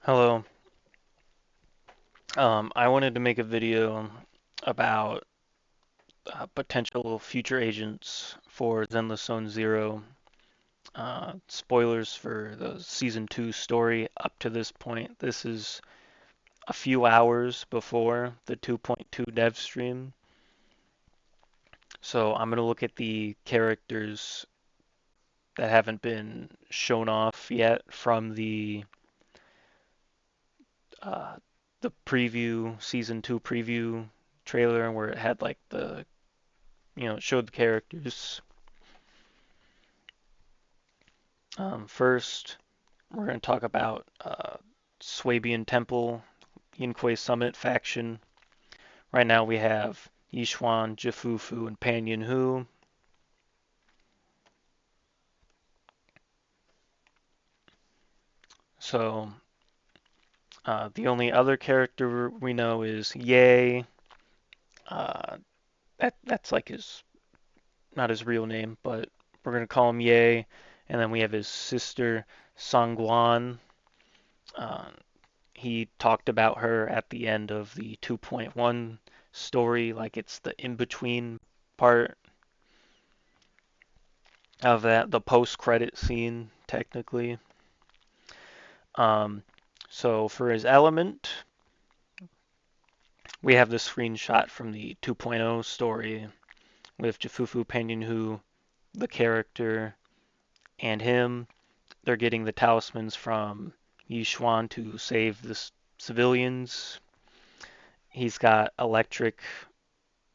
Hello. I wanted to make a video about potential future agents for Zenless Zone Zero. Spoilers for the Season 2 story up to this point. This is a few hours before the 2.2 dev stream. So I'm going to look at the characters that haven't been shown off yet from uh, the preview, Season 2 preview trailer where it had like it showed the characters. First, we're going to talk about Swabian Temple, Yinkwei Summit faction. Right now we have Yishuan, Jifufu, and Pan Yinhu. So the only other character we know is Ye. Uh, that's like his not his real name, but we're gonna call him Ye. And then we have his sister Sangguan. Uh, he talked about her at the end of the 2.1 story, like it's the in-between part of that, the post-credit scene, technically. Um, so for his element, we have the screenshot from the 2.0 story with Jafufu Penyinhu, the character, and him. They're getting the talismans from Yishuan to save the civilians. He's got electric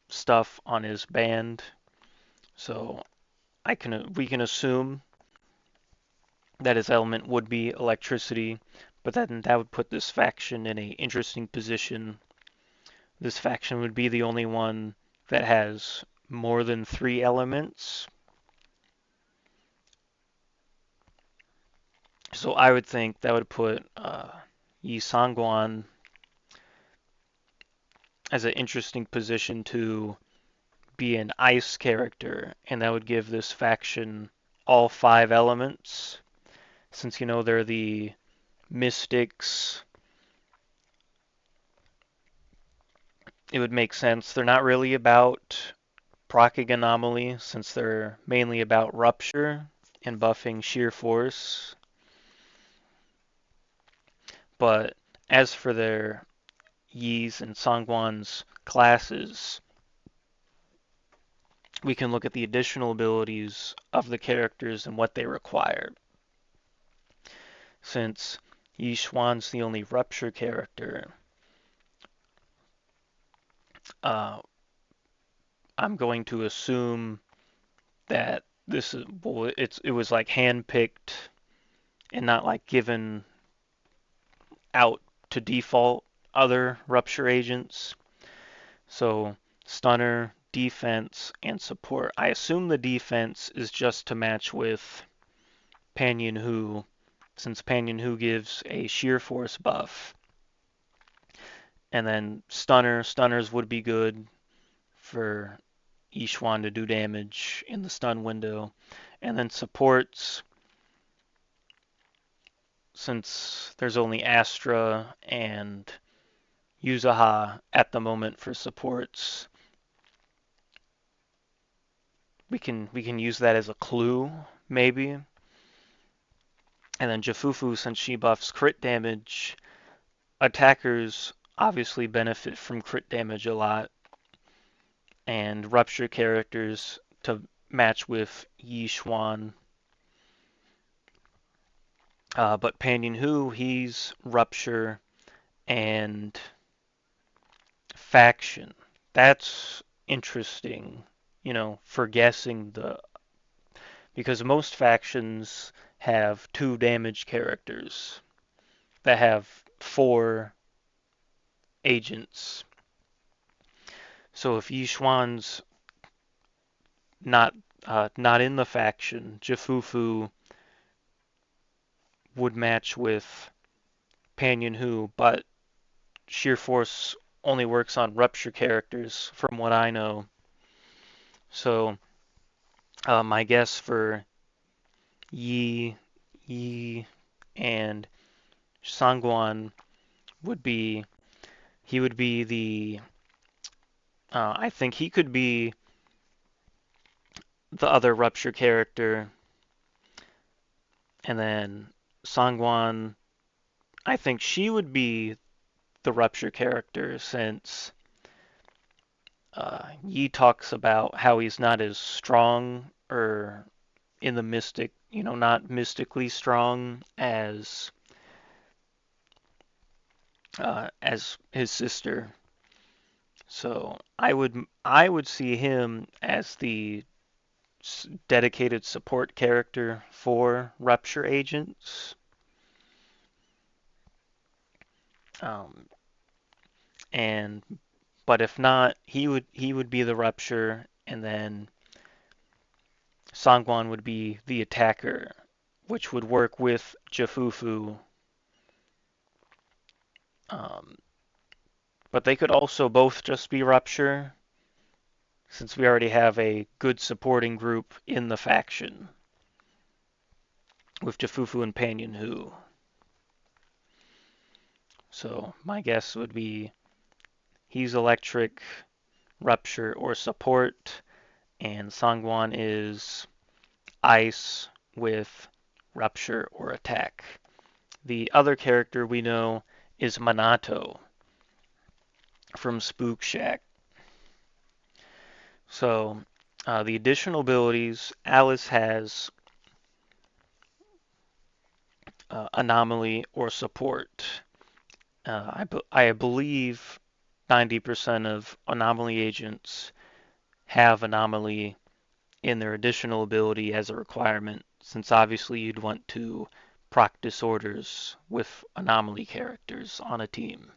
stuff on his band, so we can assume that his element would be electricity, but then that would put this faction in a interesting position. This faction would be the only one that has more than three elements. So I would think that would put Yi Sangguan as an interesting position to be an ice character, and that would give this faction all five elements. Since they're the mystics, it would make sense. They're not really about proccing anomaly since they're mainly about rupture and buffing sheer force. But as for their Yi's and Sangwan's classes, we can look at the additional abilities of the characters and what they require. Since Yi Xuan's the only rupture character, uh, I'm going to assume that it was like handpicked and not like given out to default other rupture agents. So stunner, defense, and support. I assume the defense is just to match with Panyan Hu, since Panyan Hu gives a sheer force buff. And then stunners would be good for Yishuan to do damage in the stun window. And then supports, since there's only Astra and Yuzaha at the moment for supports, we can use that as a clue, maybe. And then Jafufu, since she buffs crit damage, attackers obviously benefit from crit damage a lot, and rupture characters to match with Yi Xuan. But Panyan Hu, he's rupture and faction. That's interesting, for guessing because most factions have two damage characters that have four agents. So if Yishuan's not in the faction, Jafufu would match with Panyan Hu, but sheer force only works on rupture characters, from what I know. So my guess for Yi, and Sangwon would be he would be the I think he could be the other Rupture character, and then Sangwon, I think she would be the Rupture character since Yi talks about how he's not as strong or in the mystic, not mystically strong as his sister. So I would see him as the dedicated support character for Rupture agents. Um, and but if not, he would be the Rupture, and then Sangwon would be the attacker, which would work with Jafufu. Um, but they could also both just be Rupture, since we already have a good supporting group in the faction with Jafufu and Panyon Hu. So my guess would be he's electric, Rupture, or support, and Sangwon is ice with Rupture or attack. The other character we know is Minato from Spook Shack. So the additional abilities, Alice has anomaly or support. I believe 90% of anomaly agents have anomaly in their additional ability as a requirement, since obviously you'd want to proc disorders with anomaly characters on a team.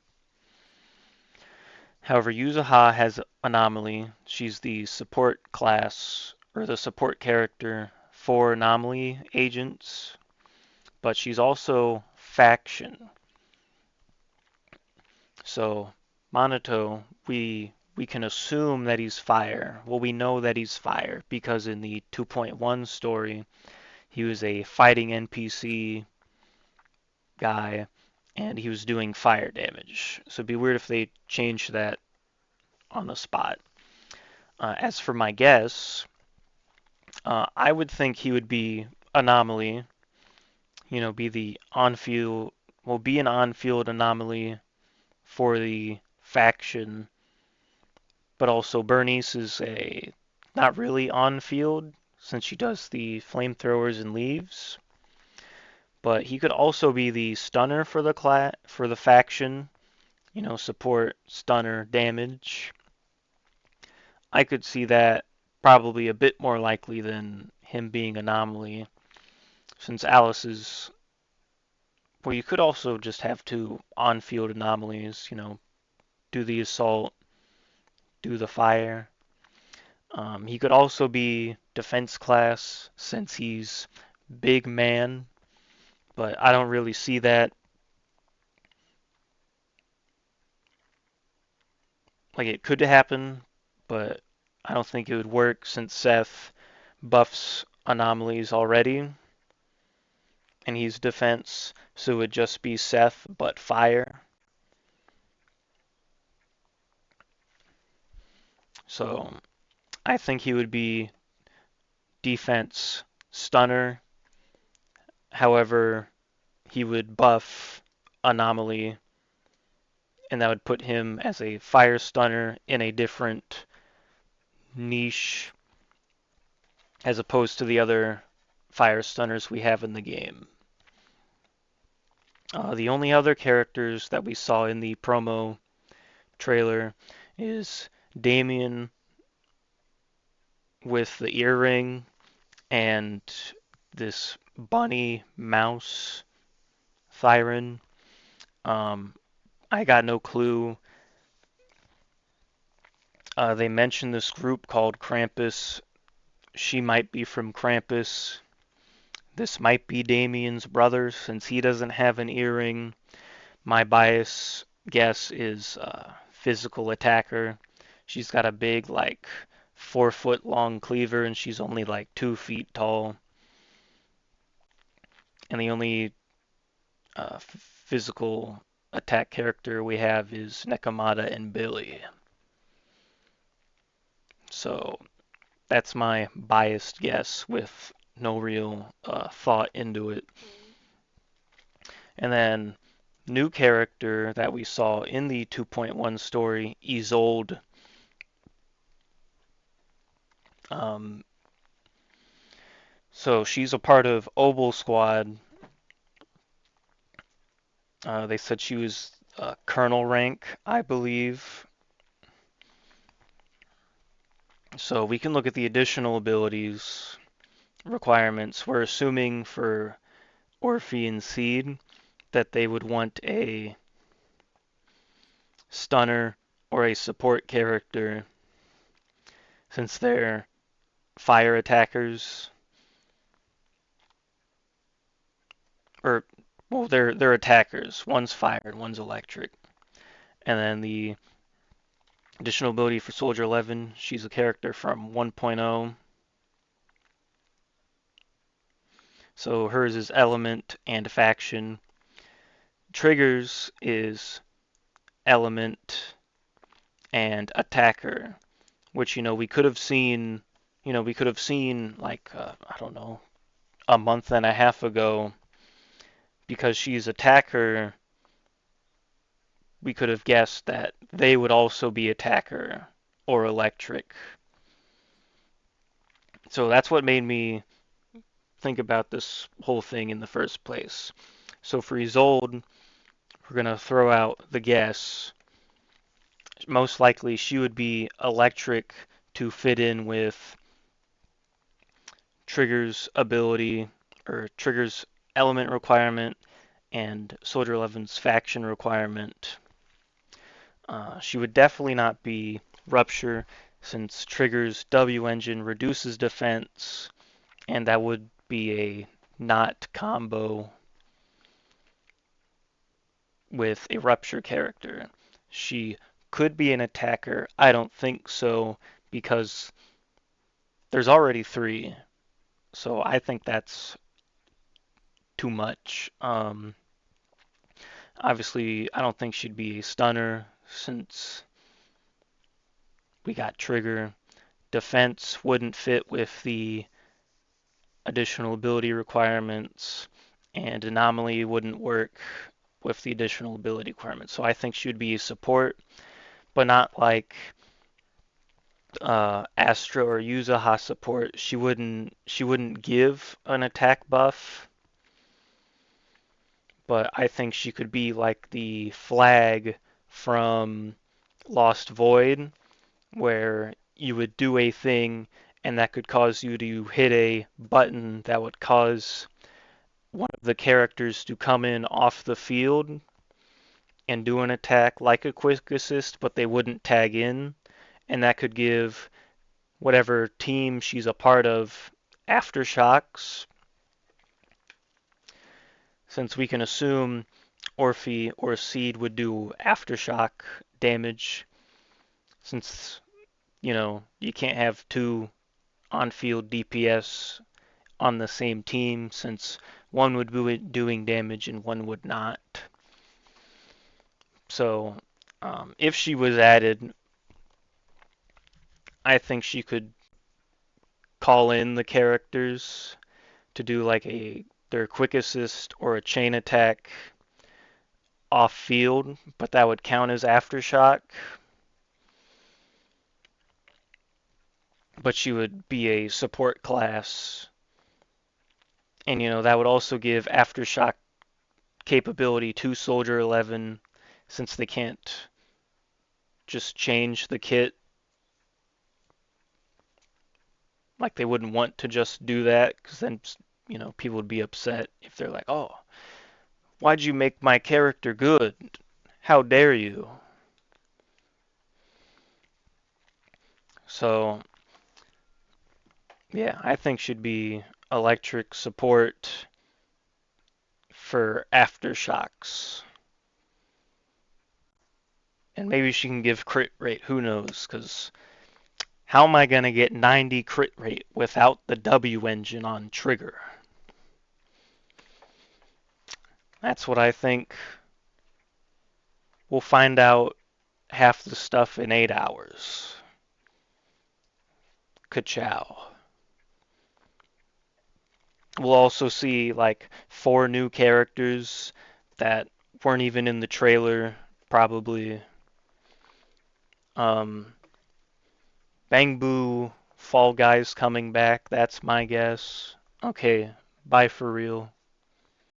However, Yuzuha has anomaly. She's the support class or the support character for anomaly agents, but she's also faction. So Minato, we can assume that he's fire. Well, we know that he's fire because in the 2.1 story, he was a fighting NPC guy and he was doing fire damage. So it'd be weird if they changed that on the spot. As for my guess, I would think he would be anomaly, be the on-field, will be an on-field anomaly for the faction, but also Bernice is a not really on-field since she does the flamethrowers and leaves. But he could also be the stunner for the faction, support stunner damage. I could see that probably a bit more likely than him being anomaly, since Alice is. Well, you could also just have two on-field anomalies, do the assault, do the fire. He could also be defense class since he's big man, but I don't really see that. Like it could happen, but I don't think it would work since Seth buffs anomalies already, and he's defense, so it would just be Seth but fire. So I think he would be defense stunner. However, he would buff anomaly, and that would put him as a fire stunner in a different niche as opposed to the other fire stunners we have in the game. The only other characters that we saw in the promo trailer is Damien with the earring and this bunny mouse Thyron. Um, I got no clue. They mentioned this group called Krampus. She might be from Krampus. This might be Damien's brother since he doesn't have an earring. My bias guess is physical attacker. She's got a big, like, 4 foot long cleaver and she's only like 2 feet tall. And the only physical attack character we have is Nekomata and Billy. So that's my biased guess with no real thought into it. And then new character that we saw in the 2.1 story, Isolde. Um, so she's a part of Obel Squad. They said she was colonel rank, I believe. So we can look at the additional abilities requirements. We're assuming for Orphe and Seed that they would want a stunner or a support character since they're fire attackers. Or well, they're attackers. One's fire and one's electric. And then the additional ability for Soldier 11, she's a character from 1.0. So hers is element and faction. Triggers is element and attacker, which we could have seen, like I don't know, a month and a half ago, because she's attacker. We could have guessed that they would also be attacker or electric. So that's what made me think about this whole thing in the first place. So for Isolde, we're going to throw out the guess. Most likely she would be electric to fit in with Trigger's ability, or Trigger's element requirement, and Soldier 11's faction requirement. She would definitely not be Rupture, since Trigger's W engine reduces defense, and that would be a not combo with a Rupture character. She could be an attacker. I don't think so, because there's already 3. So I think that's too much. Obviously, I don't think she'd be a stunner since we got Trigger. Defense wouldn't fit with the additional ability requirements, and Anomaly wouldn't work with the additional ability requirements. So I think she would be a support, but not like Astra or Yuzaha support. She wouldn't give an attack buff, but I think she could be like the flag from Lost Void, where you would do a thing and that could cause you to hit a button that would cause one of the characters to come in off the field and do an attack like a quick assist, but they wouldn't tag in, and that could give whatever team she's a part of aftershocks. Since we can assume Orphe or Seed would do aftershock damage, since you can't have 2 on-field DPS on the same team, since one would be doing damage and one would not. So if she was added, I think she could call in the characters to do like their quick assist or a chain attack off field, but that would count as aftershock. But she would be a support class, and that would also give aftershock capability to Soldier 11, since they can't just change the kit. Like, they wouldn't want to just do that, because then people would be upset if they're like, oh, why'd you make my character good? How dare you? So yeah, I think she'd be electric support for aftershocks. And maybe she can give crit rate, who knows? Because how am I going to get 90 crit rate without the W engine on Trigger? That's what I think. We'll find out half the stuff in 8 hours. Ka-chow. We'll also see like 4 new characters that weren't even in the trailer, probably. Um, Bang Boo, Fall Guys coming back, that's my guess. Okay, bye for real.